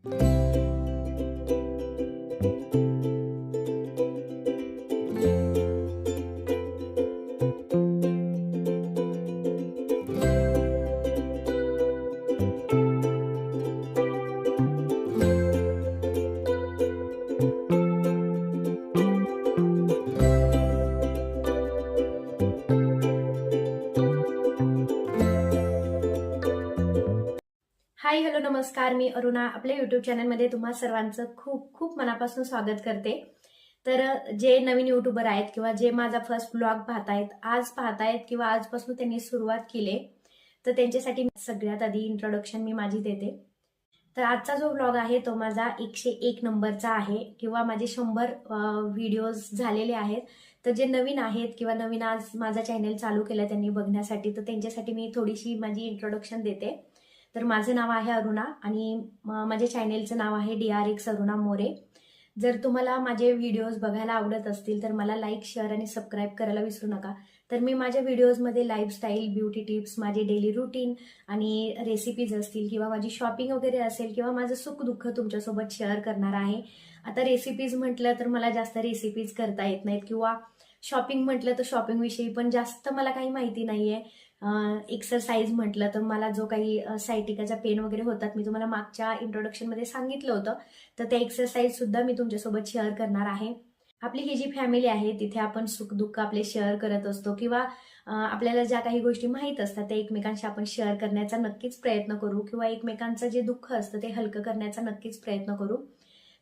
Hi hello नमस्कार, मी अरुणा आपल्या YouTube चॅनलमध्ये तुम्हा सर्वांचं खूप खूप मनापासून स्वागत करते। तर जे नवीन यूट्यूबर आहेत किंवा जे माझा फर्स्ट ब्लॉग पाहतायत किंवा आजपासून त्यांनी सुरुवात केली, तर त्यांच्यासाठी सगळ्यात आधी इंट्रोडक्शन मी माझी देते। तर आजचा जो ब्लॉग आहे तो माझा 101 नंबरचा आहे किंवा माझे 100 व्हिडिओज झालेले आहेत। तर जे नवीन आहेत किंवा नवीन आज माझा चॅनल चालू केला त्यांनी बघण्यासाठी, तर त्यांच्यासाठी मी थोडीशी माझी इंट्रोडक्शन देते। तर माझे नाव आहे अरुणा आणि माझ्या चॅनेलचं नाव आहे DRX अरुणा मोरे। जर तुम्हाला माझे व्हिडिओज बघायला आवडत असतील तर मला लाईक, शेअर आणि सबस्क्राईब करायला विसरू नका। तर मी माझ्या व्हिडिओजमध्ये लाईफस्टाईल, ब्युटी टिप्स, माझे डेली रुटीन आणि रेसिपीज असतील किंवा माझी शॉपिंग वगैरे असेल किंवा माझं सुख-दुःख तुमच्यासोबत शेअर करणार आहे। आता रेसिपीज म्हटलं तर मला जास्त रेसिपीज करता येत नाहीत किंवा शॉपिंग म्हटलं तर शॉपिंग विषयी पण जास्त मला काही माहिती नाहीये। एक्सरसाइज म्हटलं तर मला जो काही सायटिकाचा पेन वगैरे होतात मी तुम्हाला मागच्या इंट्रोडक्शनमध्ये सांगितलं होतं, तर त्या एक्सरसाइज सुद्धा मी तुमच्यासोबत शेअर करणार आहे। आपली ही जी फॅमिली आहे तिथे आपण सुख-दुःख आपले शेअर करत असतो किंवा आपल्याला ज्या काही गोष्टी माहीत असतात त्या एकमेकांशी आपण शेअर करण्याचा नक्कीच प्रयत्न करू किंवा एकमेकांचं जे दुःख असतं ते हलकं करण्याचा नक्कीच प्रयत्न करू।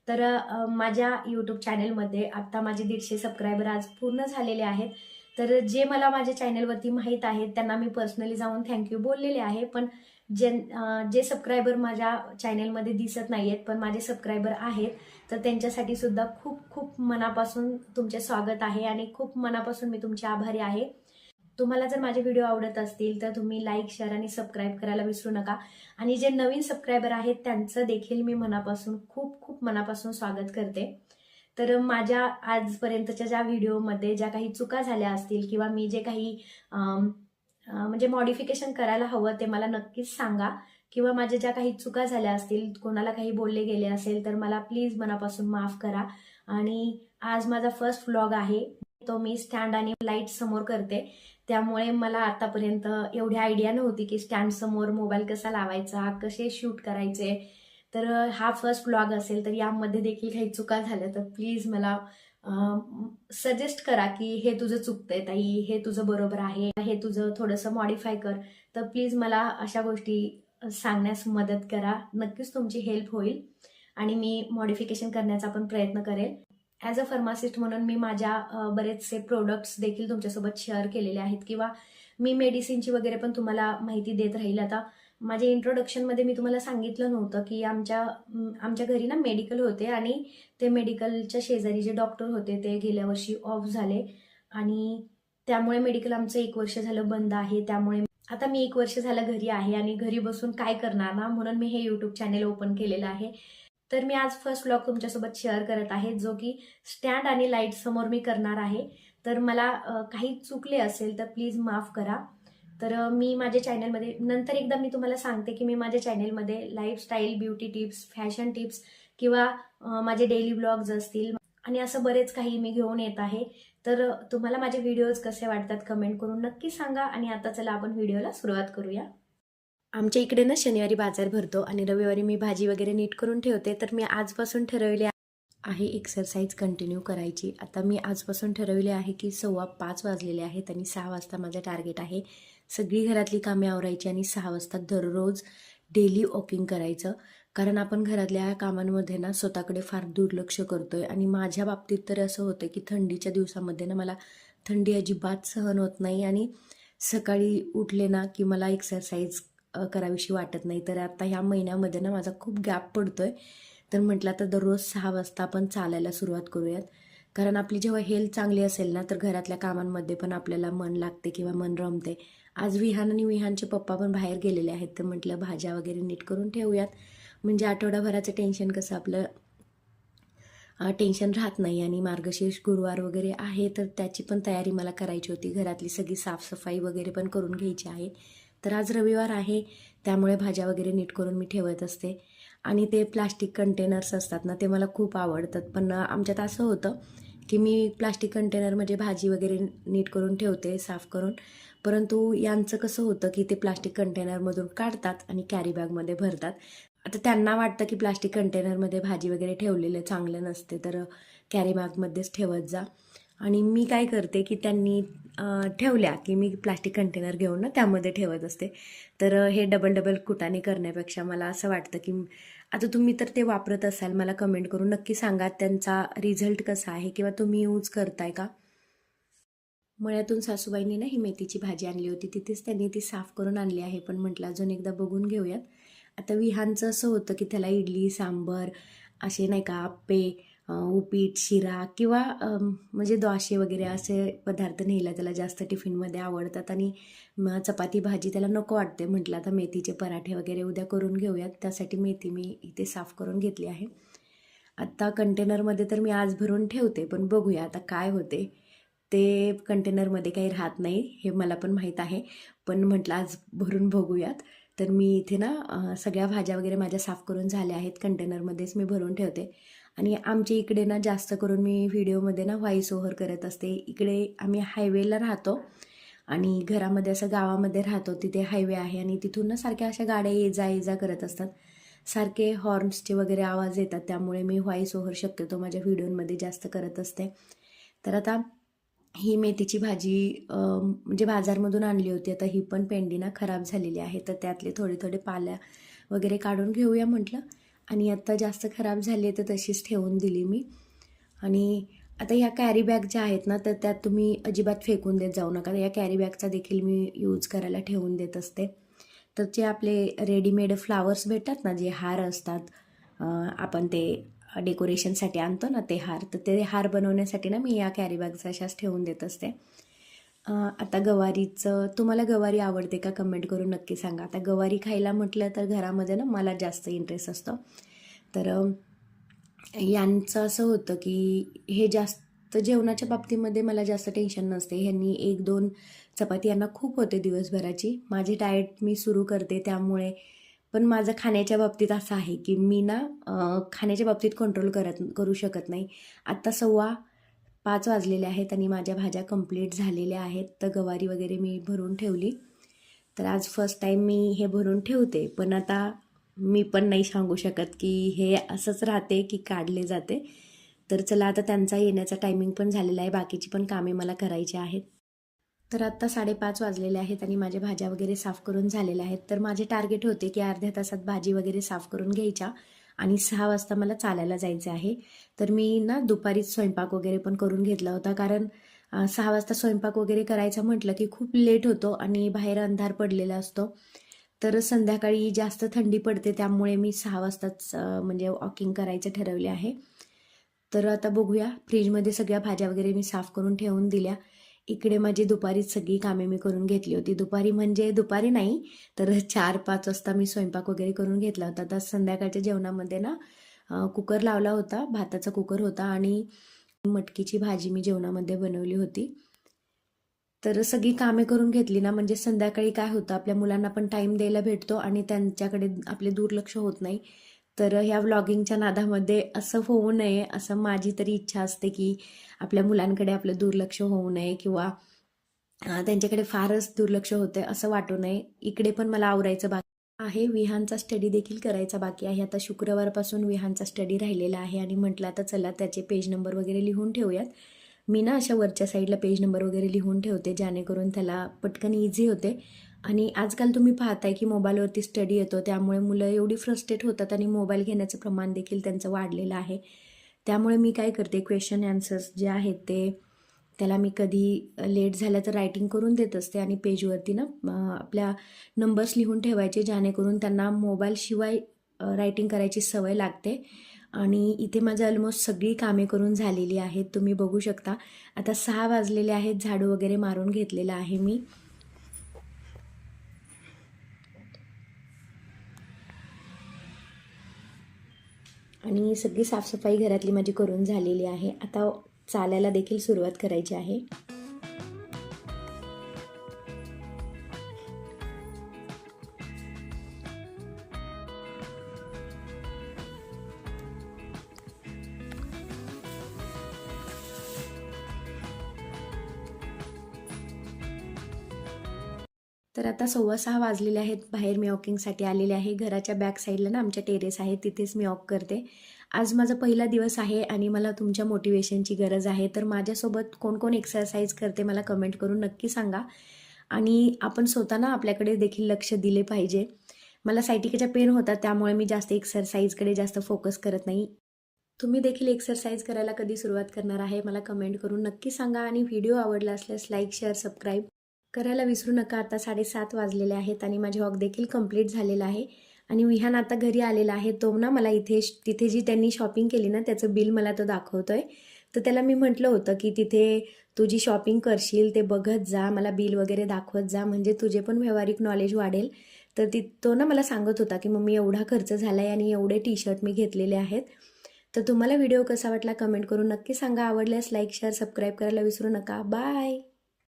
तर माझ्या यूट्यूब चॅनेलमध्ये आता माझे 150 सबस्क्रायबर आज पूर्ण झालेले आहेत। तर जे मला माझ्या चॅनेलवरती माहीत आहेत त्यांना मी पर्सनली जाऊन थँक्यू बोललेले आहे, पण जे सबस्क्रायबर माझ्या चॅनेलमध्ये दिसत नाहीयेत पण माझे सबस्क्रायबर आहेत, तर त्यांच्यासाठी सुद्धा खूप खूप मनापासून तुमचे स्वागत आहे आणि खूप मनापासून मी तुमचे आभारी आहे। तुम्हाला जर माझे व्हिडिओ आवडत असतील तर तुम्ही लाईक, शेअर आणि सबस्क्राईब करायला विसरू नका आणि जे नवीन सबस्क्रायबर आहेत त्यांचं देखील मी मनापासून खूप खूप मनापासून स्वागत करते। तर माझ्या आजपर्यंतच्या ज्या व्हिडिओमध्ये ज्या काही चुका झाल्या असतील किंवा मी जे काही म्हणजे मॉडिफिकेशन करायला हवं ते मला नक्कीच सांगा किंवा माझ्या ज्या काही चुका झाल्या असतील, कोणाला काही बोलले गेले असेल तर मला प्लीज मनापासून माफ करा। आणि आज माझा फर्स्ट व्लॉग आहे, तो मी स्टँड आणि लाईट समोर करते, त्यामुळे मला आतापर्यंत एवढी आयडिया नव्हती की स्टँड समोर मोबाईल कसा लावायचा, कसे शूट करायचे। तर हा फर्स्ट व्लॉग असेल तर यामध्ये देखील काही चुका झाल्या तर प्लीज मला सजेस्ट करा की हे तुझं चुकतंय ताई, हे तुझं बरोबर आहे, हे तुझं थोडंसं मॉडिफाय कर। तर प्लीज मला अशा गोष्टी सांगण्यास मदत करा, नक्कीच तुमची हेल्प होईल आणि मी मॉडिफिकेशन करण्याचा पण प्रयत्न करेल। ॲज अ फार्मासिस्ट म्हणून मी माझ्या बरेचसे प्रोडक्ट्स देखील तुमच्यासोबत शेअर केलेले आहेत किंवा मी मेडिसिनची वगैरे पण तुम्हाला माहिती देत राहील। आता माझ्या इंट्रोडक्शनमध्ये मी तुम्हाला सांगितलं नव्हतं की आमच्या घरी ना मेडिकल होते आणि ते मेडिकलच्या शेजारी जे डॉक्टर होते ते गेल्या वर्षी ऑफ झाले आणि त्यामुळे मेडिकल आमचं 1 वर्ष झालं बंद आहे। त्यामुळे आता मी 1 वर्ष झालं घरी आहे आणि घरी बसून काय करणार ना, म्हणून मी हे यूट्यूब चॅनेल ओपन केलेलं आहे। तर मी आज फर्स्ट व्लॉग तुमच्यासोबत शेअर करत आहे, जो की स्टँड आणि लाईट समोर मी करणार आहे। तर मला काही चुकले असेल तर प्लीज माफ करा। तर मी माझ्या चॅनलमध्ये नंतर एकदा मी तुम्हाला सांगते की मी माझ्या चॅनलमध्ये lifestyle, beauty tips, fashion tips किंवा माझे डेली ब्लॉग्स असतील आणि असं बरेच काही मी घेऊन येत आहे। तर तुम्हाला माझे व्हिडिओज कसे वाटतात कमेंट करून नक्की सांगा आणि आता चला आपण व्हिडिओला सुरुवात करूया। आमच्या इकडे ना शनिवारी बाजार भरतो आणि रविवारी मी भाजी वगैरे नीट करून ठेवते, तर मी आजपासून ठरवले आहे एक्सरसाइज कंटिन्यू करायची। आता मी आजपासून ठरवले आहे की 5:15 वाजलेले आहेत आणि 6 वाजता माझं टार्गेट आहे सगळी घरातली कामे आवरायची आणि 6 वाजता दररोज डेली वॉकिंग करायचं। कारण आपण घरातल्या कामांमध्ये ना स्वतःकडे फार दुर्लक्ष करतोय आणि माझ्या बाबतीत तर असं होतं की थंडीच्या दिवसामध्ये ना मला थंडी अजिबात सहन होत नाही आणि सकाळी उठले ना की मला एक्सरसाइज करावीशी वाटत नाही। तर आता ह्या महिन्यामध्ये ना माझा खूप गॅप पडतोय, तर म्हटलं आता दररोज 6 वाजता आपण चालायला सुरुवात करूयात। कारण आपली जेव्हा हेल्थ चांगली असेल ना तर घरातल्या कामांमध्ये पण आपल्याला मन लागते किंवा मन रमते। आज विहान आणि विहानचे पप्पा पण बाहेर गेलेले आहेत, तर म्हटलं भाज्या वगैरे नीट करून ठेवूयात, म्हणजे आठवडाभराचं टेन्शन कसं आपलं टेन्शन राहत नाही। आणि मार्गशीर्ष गुरुवार वगैरे आहे तर त्याची पण तयारी मला करायची होती, घरातली सगळी साफसफाई वगैरे पण करून घ्यायची आहे। तर आज रविवार आहे त्यामुळे भाज्या वगैरे नीट करून मी ठेवत असते आणि ते प्लास्टिक कंटेनर्स असतात ना, ते मला खूप आवडतात. पण आमच्यात असं होतं की मी प्लास्टिक कंटेनरमध्ये भाजी वगैरे नीट करून ठेवते, साफ करून. परंतु यांचं कसं होतं की ते प्लास्टिक कंटेनरमधून काढतात आणि कॅरी बॅगमध्ये भरतात. आता त्यांना वाटतं की प्लास्टिक कंटेनरमध्ये भाजी वगैरे ठेवलेलं चांगलं नसते, तर कॅरी बॅगमध्येच ठेवत जा. आणि मी काय करते की त्यांनी ठेवल्या की मी प्लास्टिक कंटेनर घेऊन ना त्यामध्ये ठेवत असते. तर हे डबल डबल कुटाणे करण्यापेक्षा मला असं वाटतं की आता तुम्ही तर ते वापरत असाल, मला कमेंट करून नक्की सांगा त्यांचा रिझल्ट कसा आहे किंवा तुम्ही यूज करताय का. मळ्यातून सासूबाईंनी ना ही मेथीची भाजी आणली होती, तिथेच त्यांनी ती साफ करून आणली आहे. पण म्हटलं अजून एकदा बघून घेऊयात. आता विहांचं असं होतं की त्याला इडली, सांबर असे नाही का आप्पे, उपीट, शिरा किंवा म्हणजे द्वाशे वगैरे असे पदार्थ न्यायला त्याला जास्त टिफिनमध्ये आवडतात. आणि चपाती भाजी त्याला नको वाटते. म्हटलं आता मेथीचे पराठे वगैरे उद्या करून घेऊयात. त्यासाठी मेथी मी इथे साफ करून घेतली आहे. आत्ता कंटेनरमध्ये तर मी आज भरून ठेवते, पण बघूया आता काय होते. ते कंटेनरमध्ये काही राहत नाही हे मला पण माहीत आहे, पण म्हटलं आज भरून बघूयात. तर मी इथे ना सगळ्या भाज्या वगैरे माझ्या साफ करून झाल्या आहेत, कंटेनरमध्येच मी भरून ठेवते. आणि आमच्या इकडे ना जास्त करून मी व्हिडिओमध्ये ना व्हॉइस ओव्हर करत असते. इकडे आम्ही हायवेला राहतो आणि घरामध्ये असं गावामध्ये राहतो, तिथे हायवे आहे आणि तिथून ना सारख्या अशा गाड्या ये जा करत असतात. सारखे हॉर्न्सचे वगैरे आवाज येतात, त्यामुळे मी व्हॉइस ओव्हर शक्यतो माझ्या व्हिडिओमध्ये जास्त करत असते. तर आता ही मेथीची भाजी म्हणजे बाजारमधून आणली होती. आता ही पण पेंडी ना खराब झालेली आहे, तर त्यातले थोडे थोडे पाल्या वगैरे काढून घेऊया म्हटलं. आणि आत्ता जास्त खराब झाली आहे तर तशीच ठेवून दिली मी. आणि आता ह्या कॅरी बॅग ज्या आहेत ना, तर त्यात तुम्ही अजिबात फेकून देत जाऊ नका. या कॅरी बॅगचा देखील मी यूज करायला ठेवून देत असते. तर जे आपले रेडीमेड फ्लावर्स भेटतात ना, जे हार असतात, आपण ते डेकोरेशनसाठी आणतो ना ते हार, तर ते हार बनवण्यासाठी ना मी या कॅरी बॅग्स अशाच ठेवून देत असते. आता गवारीचं, तुम्हाला गवारी आवडते का कमेंट करून नक्की सांगा. आता गवारी खायला म्हटलं तर घरामध्ये ना मला जास्त इंटरेस्ट असतो. तर यांचं असं होतं की हे जास्त जेवणाच्या बाबतीमध्ये मला जास्त टेन्शन नसते. ह्यांनी 1-2 चपाती यांना खूप होते दिवसभराची. माझी डाएट मी सुरू करते त्यामुळे. पण माझं खाण्याच्या बाबतीत असं आहे की मी ना खाण्याच्या बाबतीत कंट्रोल करू शकत नाही. आत्ता 5:15 वाजलेले आहेत आणि माझ्या भाज्या कंप्लीट झालेल्या आहेत. तर गवारी वगैरे मी भरून ठेवली. तर आज फर्स्ट टाईम मी हे भरून ठेवते. पण आता मी पण नाही सांगू शकत की हे असंच राहते की काढले जाते. तर चला आता त्यांचा येण्याचा टायमिंग पण झालेला आहे. बाकीची पण कामे मला करायची आहेत. तर आत्ता 5:30 वाजलेले आहेत आणि माझ्या भाज्या वगैरे साफ करून झालेल्या आहेत. तर माझे टार्गेट होते की अर्ध्या तासात भाजी वगैरे साफ करून घ्यायच्या आणि 6 वाजता मला चालायला जायचं आहे. तर मी ना दुपारीच स्वयंपाक वगैरे पण करून घेतला होता, कारण 6 वाजता स्वयंपाक वगैरे करायचं म्हटलं की खूप लेट होतो आणि बाहेर अंधार पडलेला असतो. तर संध्याकाळी जास्त थंडी पडते, त्यामुळे मी 6 वाजताच म्हणजे वॉकिंग करायचं ठरवले आहे. तर आता बघूया. फ्रीजमध्ये सगळ्या भाज्या वगैरे मी साफ करून ठेवून दिल्या. इकडे माझी दुपारीच सगळी कामे मी करून घेतली होती. दुपारी म्हणजे दुपारी नाही, तर 4-5 वाजता मी स्वयंपाक वगैरे करून घेतला होता. तर संध्याकाळच्या जेवणामध्ये ना कुकर लावला होता, भाताचा कुकर होता आणि मटकीची भाजी मी जेवणामध्ये बनवली होती. तर सगळी कामे करून घेतली ना, म्हणजे संध्याकाळी काय होतं, आपल्या मुलांना पण टाईम द्यायला भेटतो आणि त्यांच्याकडे आपले दुर्लक्ष होत नाही. तर ह्या व्लॉगिंगच्या नादामध्ये असं होऊ नये, असं माझी तरी इच्छा असते की आपल्या मुलांकडे आपलं दुर्लक्ष होऊ नये किंवा त्यांच्याकडे फारच दुर्लक्ष होते असं वाटू नये. इकडे पण मला आवरायचं बाकी आहे. विहानचा स्टडी देखील करायचा बाकी आहे. आता शुक्रवारपासून विहानचा स्टडी राहिलेला आहे आणि म्हटलं आता चला त्याचे पेज नंबर वगैरे लिहून ठेवूयात. मी ना अशा वरच्या साईडला पेज नंबर वगैरे लिहून ठेवते, जेणेकरून त्याला पटकन इझी होते. आणि आजकाल तुम्ही पाहताय की मोबाईलवरती स्टडी येतो, त्यामुळे मुलं एवढी फ्रस्ट्रेट होतात आणि मोबाईल घेण्याचं प्रमाण देखील त्यांचं वाढलेलं आहे. त्यामुळे मी काय करते, क्वेश्चन आन्सर्स जे आहेत ते त्याला मी कधी लेट झालं तर रायटिंग करून देत असते आणि पेजवरती ना आपल्या नंबर्स लिहून ठेवायचे, जेणेकरून त्यांना मोबाईलशिवाय रायटिंग करायची सवय लागते. आणि इथे माझं ऑलमोस्ट सगळी कामे करून झालेली आहेत, तुम्ही बघू शकता. आता 6 वाजलेले आहेत, झाडू वगैरे मारून घेतलेला आहे मी. आणि सगळी साफसफाई घरातली माझी करून झालेली आहे. आता चालायला देखील सुरुवात करायची आहे. तर आता 6:15 वाजलेले आहेत. बाहेर मी वॉकिंगसाठी आलेले आहे. घराच्या बॅक साईडला ना आमच्या टेरेस आहे, तिथेच मी वॉक करते. आज माझा पहिला दिवस आहे आणि मला तुमच्या मोटिवेशनची गरज आहे. तर माझ्यासोबत कोण कोण एक्सरसाइज करते मला कमेंट करून नक्की सांगा. आणि आपण स्वतः आपल्याकडे देखील लक्ष दिले पाहिजे. मला सायटिकाचा पेन होता, त्यामुळे मी जास्त एक्सरसाइजकडे जास्त फोकस करत नाही. तुम्ही देखील एक्सरसाइज करायला कधी सुरुवात करणार आहे मला कमेंट करून नक्की सांगा. आणि व्हिडिओ आवडला असल्यास लाईक, शेअर, सबस्क्राईब करायला विसरू नका. आता 7:30 वाजलेले आहेत आणि माझे वॉक देखील कंप्लीट झालेला आहे. आणि विहान आता घरी आलेला आहे. तो ना मला तिथे जी त्यांनी शॉपिंग केली ना त्याचं बिल मला तो दाखवतोय. तर त्याला मी म्हटलं होतं की तिथे तू जी शॉपिंग करशील ते बघत जा, मला बिल वगैरे दाखवत जा, म्हणजे तुझे पण व्यावहारिक नॉलेज वाढेल. तर तो ना मला सांगत होता की मम्मी एवढा खर्च झाला आहे आणि एवढे टी-शर्ट मी घेतलेले आहेत. तर तुम्हाला व्हिडिओ कसा वाटला कमेंट करून नक्की सांगा. आवडल्यास लाईक, शेअर, सबस्क्राईब करायला विसरू नका. बाय.